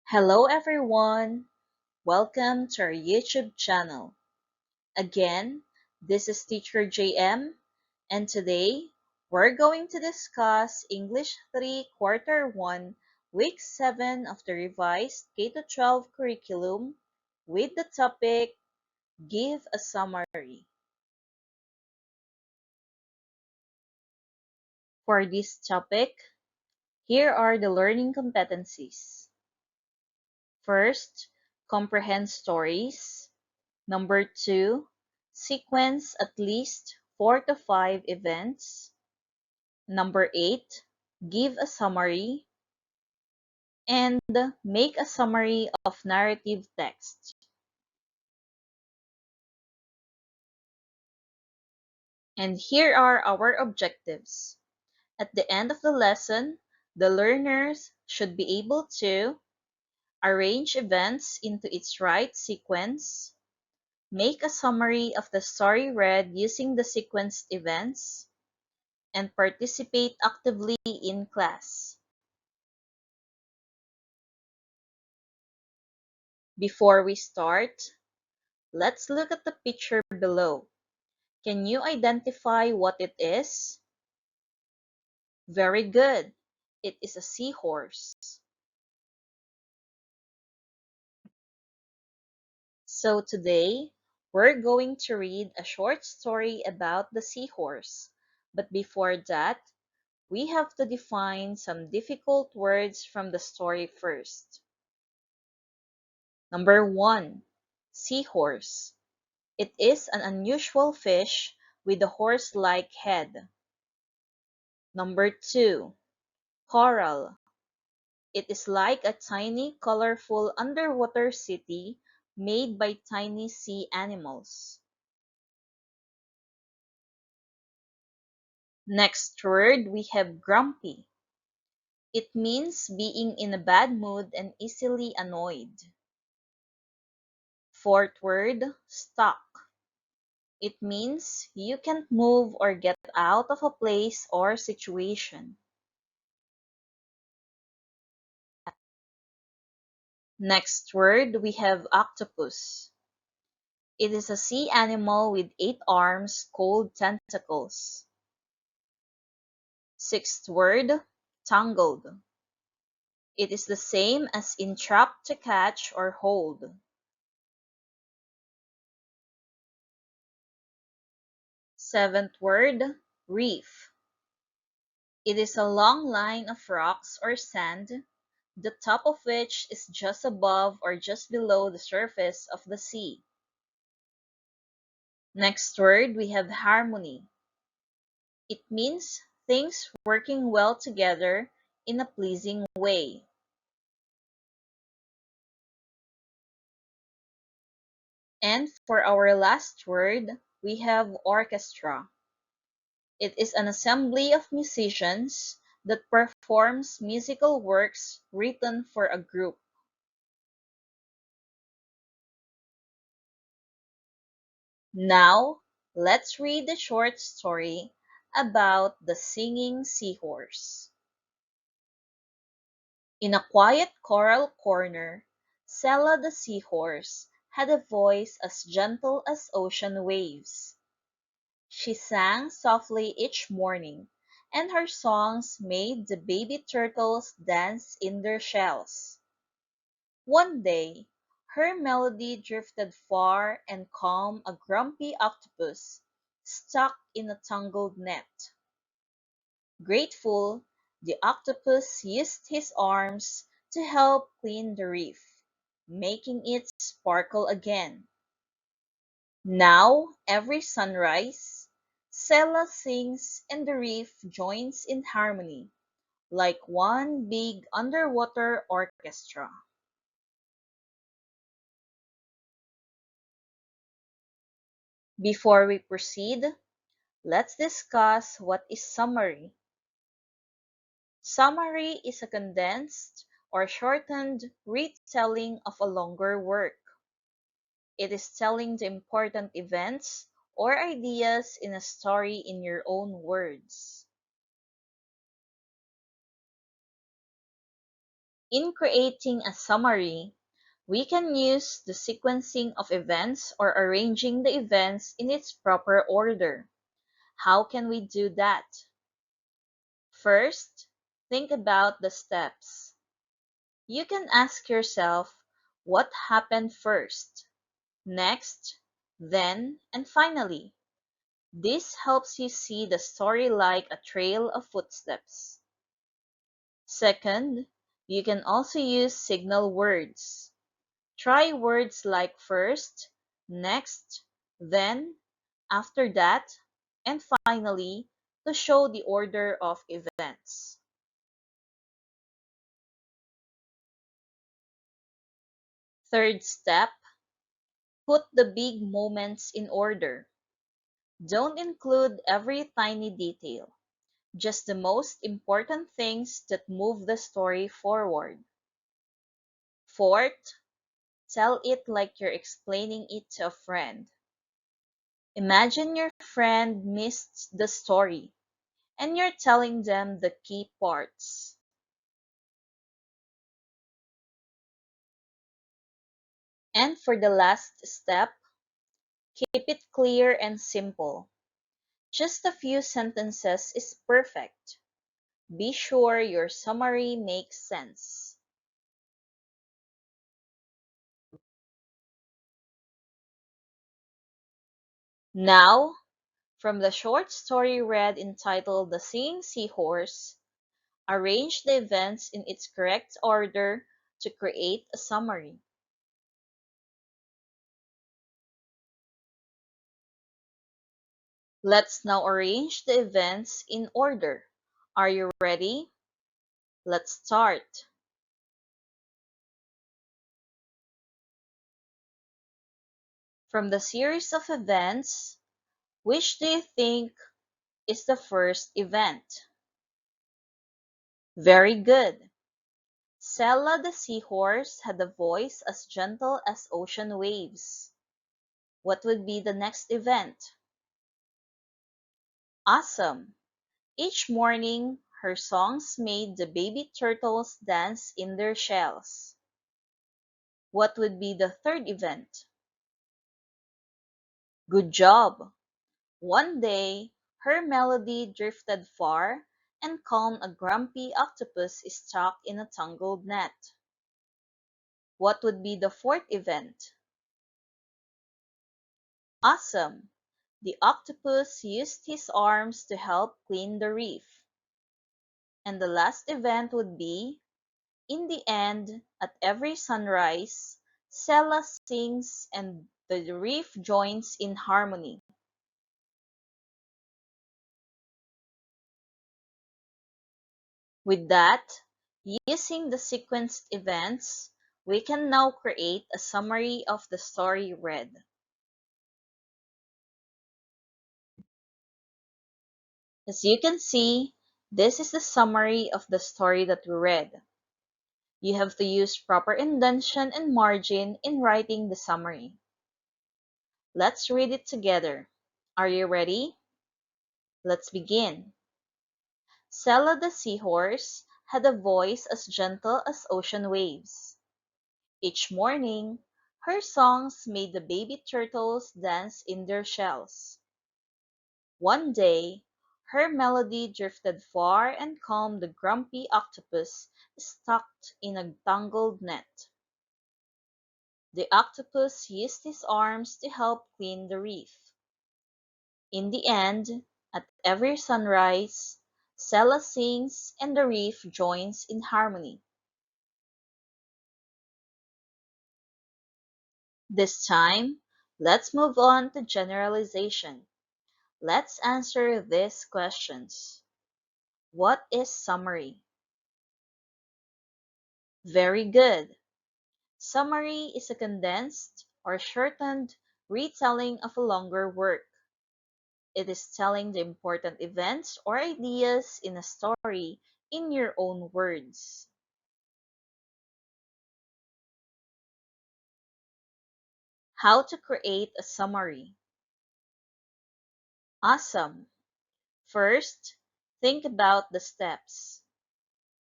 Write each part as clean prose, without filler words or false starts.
Hello everyone! Welcome to our YouTube channel. Again, this is Teacher JM, and today we're going to discuss English 3 Quarter 1, Week 7 of the revised K-12 curriculum with the topic Give a Summary. For this topic, here are the learning competencies. First, comprehend stories. Number 2, sequence at least 4 to 5 events. Number 8, give a summary. And make a summary of narrative text. And here are our objectives. At the end of the lesson, the learners should be able to arrange events into its right sequence, make a summary of the story read using the sequenced events, and participate actively in class. Before we start, let's look at the picture below. Can you identify what it is? Very good. It is a seahorse. So today, we're going to read a short story about the seahorse. But before that, we have to define some difficult words from the story first. Number 1, seahorse. It is an unusual fish with a horse-like head. Number 2, coral. It is like a tiny, colorful underwater city made by tiny sea animals. Next word, we have grumpy. It means being in a bad mood and easily annoyed. Fourth word, stuck. It means you can't move or get out of a place or situation. Next word, we have octopus. It is a sea animal with 8 arms called tentacles. Sixth word, tangled. It is the same as entrap to catch or hold. Seventh word, reef. It is a long line of rocks or sand, the top of which is just above or just below the surface of the sea. Next word, we have harmony. It means things working well together in a pleasing way. And for our last word, we have orchestra. It is an assembly of musicians that performs musical works written for a group. Now, let's read the short story about the singing seahorse. In a quiet coral corner, Sella the seahorse had a voice as gentle as ocean waves. She sang softly each morning, and her songs made the baby turtles dance in their shells. One day, her melody drifted far and calmed a grumpy octopus stuck in a tangled net. Grateful, the octopus used his arms to help clean the reef, making it sparkle again. Now, every sunrise, Sella sings and the reef joins in harmony, like one big underwater orchestra. Before we proceed, let's discuss what is summary. Summary is a condensed or shortened retelling of a longer work. It is telling the important events or ideas in a story in your own words. In creating a summary, we can use the sequencing of events or arranging the events in its proper order. How can we do that? First, think about the steps. You can ask yourself what happened first, next, then, and finally. This helps you see the story like a trail of footsteps. Second, you can also use signal words. Try words like first, next, then, after that, and finally to show the order of events. Third step, put the big moments in order. Don't include every tiny detail, just the most important things that move the story forward. Fourth, tell it like you're explaining it to a friend. Imagine your friend missed the story and you're telling them the key parts. And for the last step, keep it clear and simple. Just a few sentences is perfect. Be sure your summary makes sense. Now, from the short story read entitled The Singing Seahorse, arrange the events in its correct order to create a summary. Let's now arrange the events in order. Are you ready? Let's start. From the series of events, which do you think is the first event? Very good. Sella the seahorse had a voice as gentle as ocean waves. What would be the next event? Awesome. Each morning, her songs made the baby turtles dance in their shells. What would be the third event? Good job! One day, her melody drifted far and calmed a grumpy octopus stuck in a tangled net. What would be the fourth event? Awesome! The octopus used his arms to help clean the reef. And the last event would be, in the end, at every sunrise, Sella sings and the reef joins in harmony. With that, using the sequenced events, we can now create a summary of the story read. As you can see, this is the summary of the story that we read. You have to use proper indentation and margin in writing the summary. Let's read it together. Are you ready? Let's begin. Sella the seahorse had a voice as gentle as ocean waves. Each morning, her songs made the baby turtles dance in their shells. One day, her melody drifted far and calmed the grumpy octopus stuck in a tangled net. The octopus used his arms to help clean the reef. In the end, at every sunrise, Sella sings and the reef joins in harmony. This time, let's move on to generalization. Let's answer these questions. What is summary? Very good. Summary is a condensed or shortened retelling of a longer work. It is telling the important events or ideas in a story in your own words. How to create a summary. Awesome. First, think about the steps.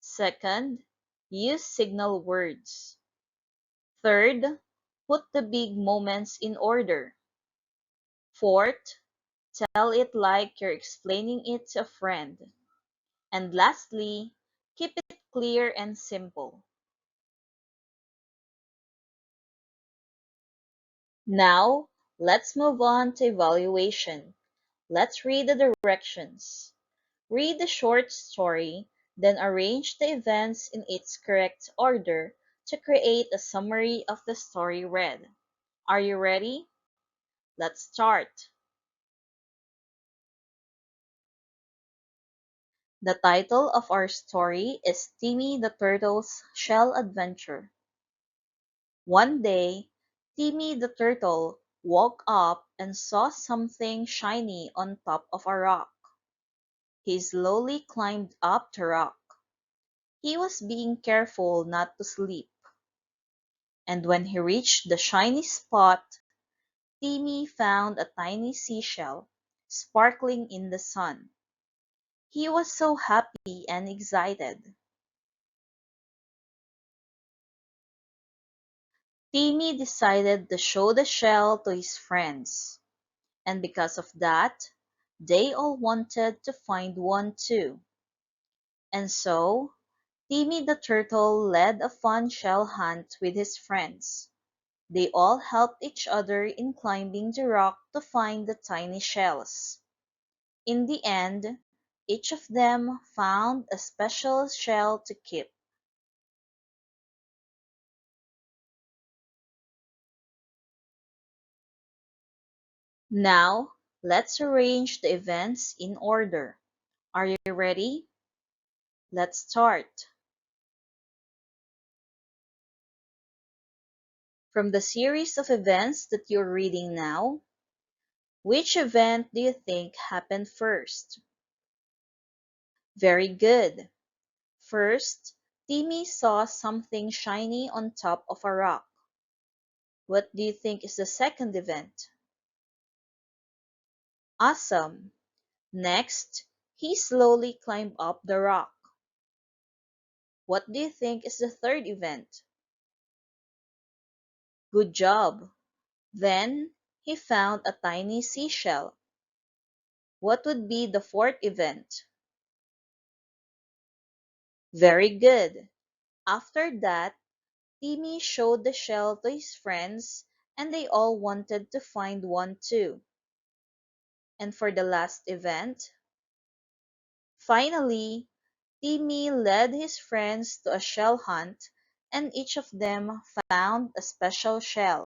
Second, Use signal words. Third, put the big moments in order. Fourth, tell it like you're explaining it to a friend. And lastly, keep it clear and simple. Now, let's move on to evaluation. Let's read the directions. Read the short story, then arrange the events in its correct order to create a summary of the story read. Are you ready? Let's start. The title of our story is Timmy the Turtle's Shell Adventure. One day, Timmy the Turtle woke up and saw something shiny on top of a rock. He slowly climbed up the rock. He was being careful not to slip, and when he reached the shiny spot, Timmy found a tiny seashell sparkling in the sun. He was so happy and excited. Timmy decided to show the shell to his friends, and because of that, they all wanted to find one too. And so, Timmy the Turtle led a fun shell hunt with his friends. They all helped each other in climbing the rock to find the tiny shells. In the end, each of them found a special shell to keep. Now, let's arrange the events in order. Are you ready? Let's start. From the series of events that you're reading now, which event do you think happened first? Very good. First, Timmy saw something shiny on top of a rock. What do you think is the second event? Awesome. Next, he slowly climbed up the rock. What do you think is the third event? Good job. Then, he found a tiny seashell. What would be the fourth event? Very good. After that, Timmy showed the shell to his friends and they all wanted to find one too. And for the last event, finally, Timmy led his friends to a shell hunt and each of them found a special shell.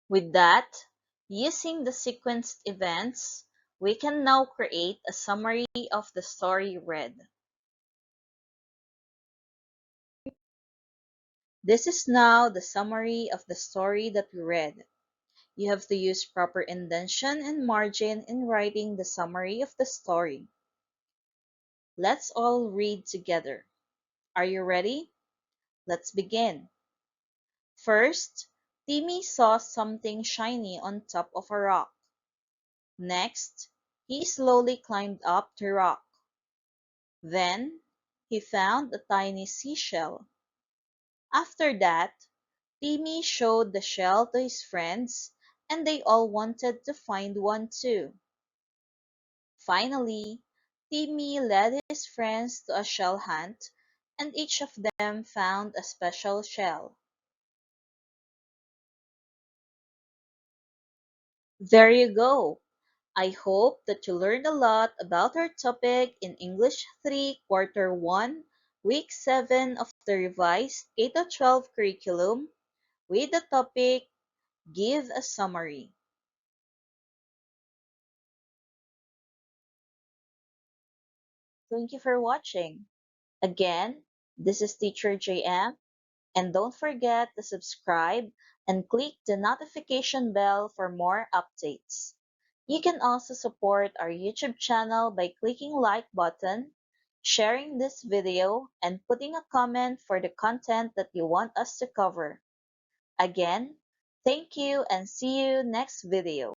With that, using the sequenced events, we can now create a summary of the story read. This is now the summary of the story that we read. You have to use proper indentation and margin in writing the summary of the story. Let's all read together. Are you ready? Let's begin. First, Timmy saw something shiny on top of a rock. Next, he slowly climbed up the rock. Then, he found a tiny seashell. After that, Timmy showed the shell to his friends, and they all wanted to find one too. Finally, Timmy led his friends to a shell hunt, and each of them found a special shell. There you go. I hope that you learned a lot about our topic in English 3 Quarter 1, Week 7 of the revised K-12 curriculum with the topic Give a Summary. Thank you for watching. Again, this is Teacher JM, and don't forget to subscribe and click the notification bell for more updates. You can also support our YouTube channel by clicking like button, sharing this video, and putting a comment for the content that you want us to cover. Again, thank you and see you next video.